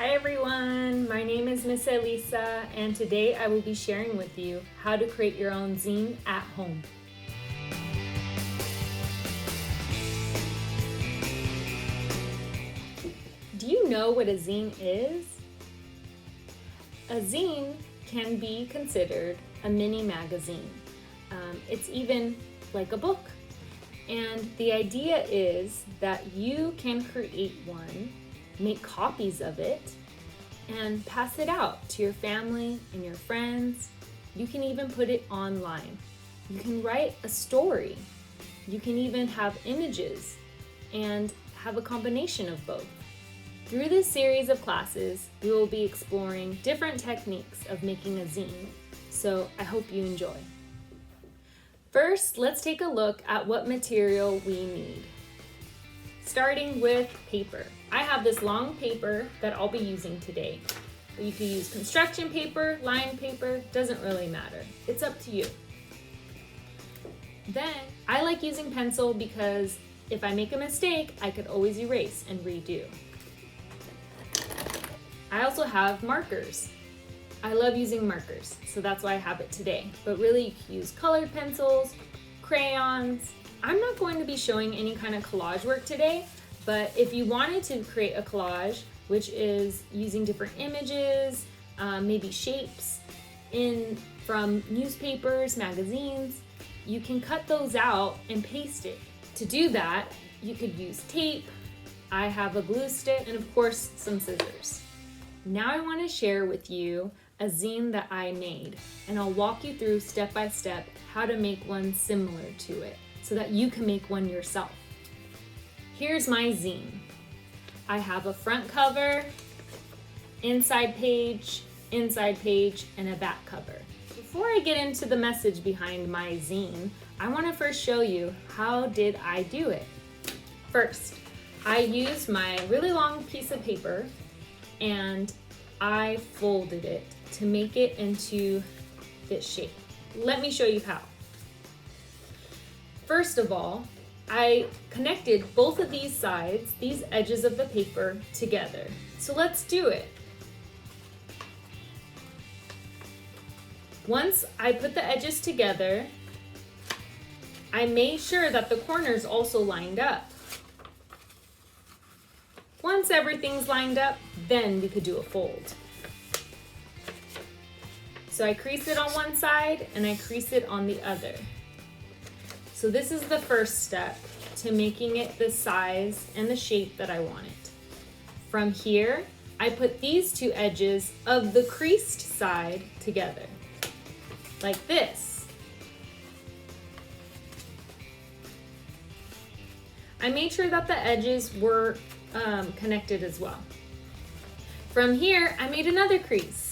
Hi everyone, my name is Miss Elisa, and today I will be sharing with you how to create your own zine at home. Do you know what a zine is? A zine can be considered a mini magazine. It's even like a book. And the idea is that you can create one, make copies of it, and pass it out to your family and your friends. You can even put it online. You can write a story. You can even have images and have a combination of both. Through this series of classes, we will be exploring different techniques of making a zine, so I hope you enjoy. First, let's take a look at what material we need. Starting with paper. I have this long paper that I'll be using today. You can use construction paper, lined paper, doesn't really matter. It's up to you. Then, I like using pencil because if I make a mistake, I could always erase and redo. I also have markers. I love using markers, so that's why I have it today. But really, you can use colored pencils, crayons. I'm not going to be showing any kind of collage work today, but if you wanted to create a collage, which is using different images, maybe shapes from newspapers, magazines, you can cut those out and paste it. To do that, you could use tape. I have a glue stick and of course some scissors. Now I want to share with you a zine that I made, and I'll walk you through step by step how to make one similar to it so that you can make one yourself. Here's my zine. I have a front cover, inside page, and a back cover. Before I get into the message behind my zine, I want to first show you how did I do it. First, I used my really long piece of paper and I folded it to make it into this shape. Let me show you how. First of all, I connected both of these sides, these edges of the paper together. So let's do it. Once I put the edges together, I made sure that the corners also lined up. Once everything's lined up, then we could do a fold. So I crease it on one side and I crease it on the other. So this is the first step to making it the size and the shape that I want it. From here, I put these two edges of the creased side together, like this. I made sure that the edges were connected as well. From here, I made another crease.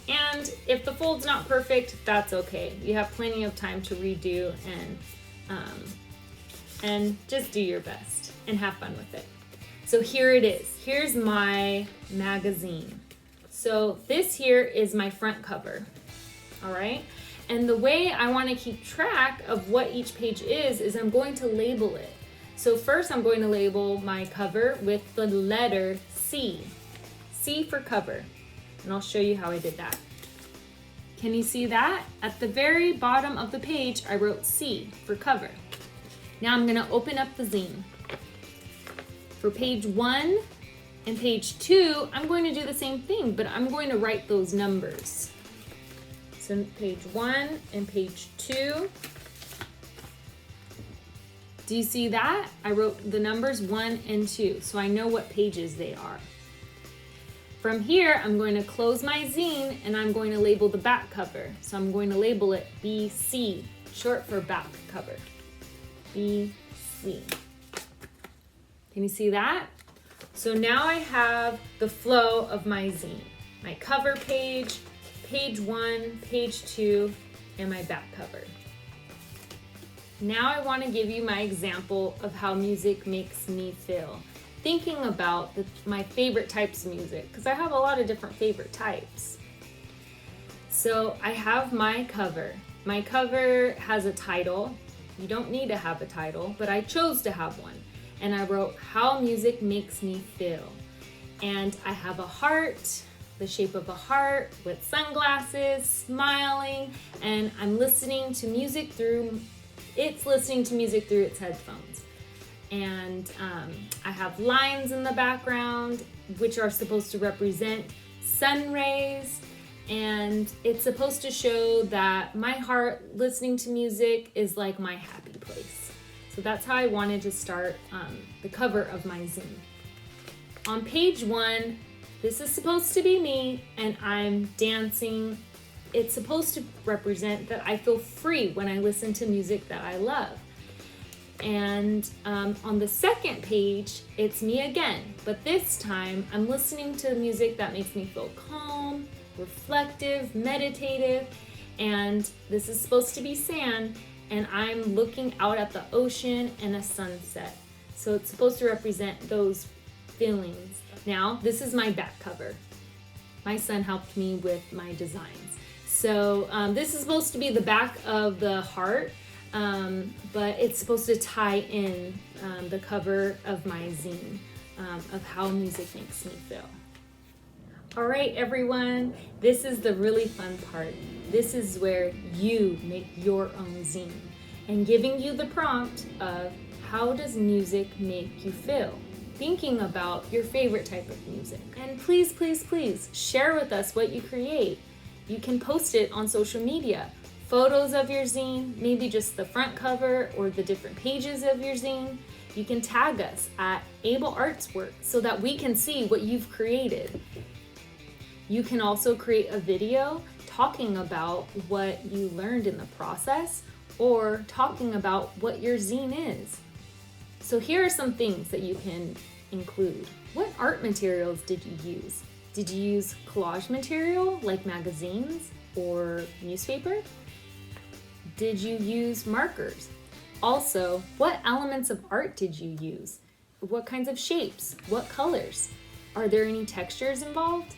And if the fold's not perfect, that's okay. You have plenty of time to redo and just do your best and have fun with it. So here it is. Here's my magazine. So this here is my front cover, all right? And the way I want to keep track of what each page is I'm going to label it. So first I'm going to label my cover with the letter C. C for cover. And I'll show you how I did that. Can you see that? At the very bottom of the page, I wrote C for cover. Now I'm gonna open up the zine. For page 1 and page 2, I'm going to do the same thing, but I'm going to write those numbers. So page 1 and page 2. Do you see that? I wrote the numbers 1 and 2, so I know what pages they are. From here, I'm going to close my zine and I'm going to label the back cover. So I'm going to label it BC, short for back cover. BC. Can you see that? So now I have the flow of my zine. My cover page, page 1, page 2, and my back cover. Now I want to give you my example of how music makes me feel. Thinking about my favorite types of music, because I have a lot of different favorite types. So I have my cover. My cover has a title. You don't need to have a title, but I chose to have one. and I wrote how music makes me feel. And I have a heart, the shape of a heart with sunglasses, smiling, and I'm listening to music through its headphones. And I have lines in the background which are supposed to represent sun rays, and it's supposed to show that my heart listening to music is like my happy place. So that's how I wanted to start the cover of my zine. On page 1, this is supposed to be me and I'm dancing. It's supposed to represent that I feel free when I listen to music that I love. And on the second page, it's me again, but this time I'm listening to music that makes me feel calm, reflective, meditative, and this is supposed to be sand, and I'm looking out at the ocean and a sunset. So it's supposed to represent those feelings. Now, this is my back cover. My son helped me with my designs. So this is supposed to be the back of the heart, but it's supposed to tie in the cover of my zine of how music makes me feel. All right, everyone, this is the really fun part. This is where you make your own zine and giving you the prompt of how does music make you feel? Thinking about your favorite type of music. And please, please, please share with us what you create. You can post it on social media. Photos of your zine, maybe just the front cover or the different pages of your zine. You can tag us at Able Artswork so that we can see what you've created. You can also create a video talking about what you learned in the process or talking about what your zine is. So here are some things that you can include. What art materials did you use? Did you use collage material like magazines or newspaper? Did you use markers? Also, what elements of art did you use? What kinds of shapes? What colors? Are there any textures involved?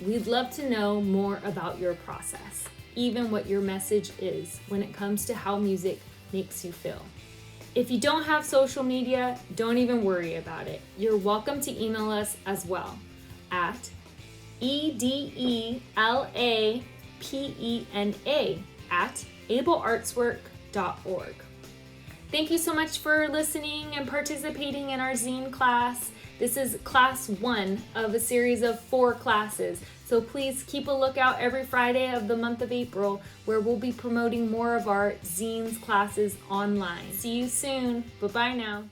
We'd love to know more about your process, even what your message is when it comes to how music makes you feel. If you don't have social media, don't even worry about it. You're welcome to email us as well at edelaPena@ableartswork.org. Thank you so much for listening and participating in our zine class. This is class 1 of a series of 4 classes. So please keep a lookout every Friday of the month of April where we'll be promoting more of our zines classes online. See you soon. Bye-bye now.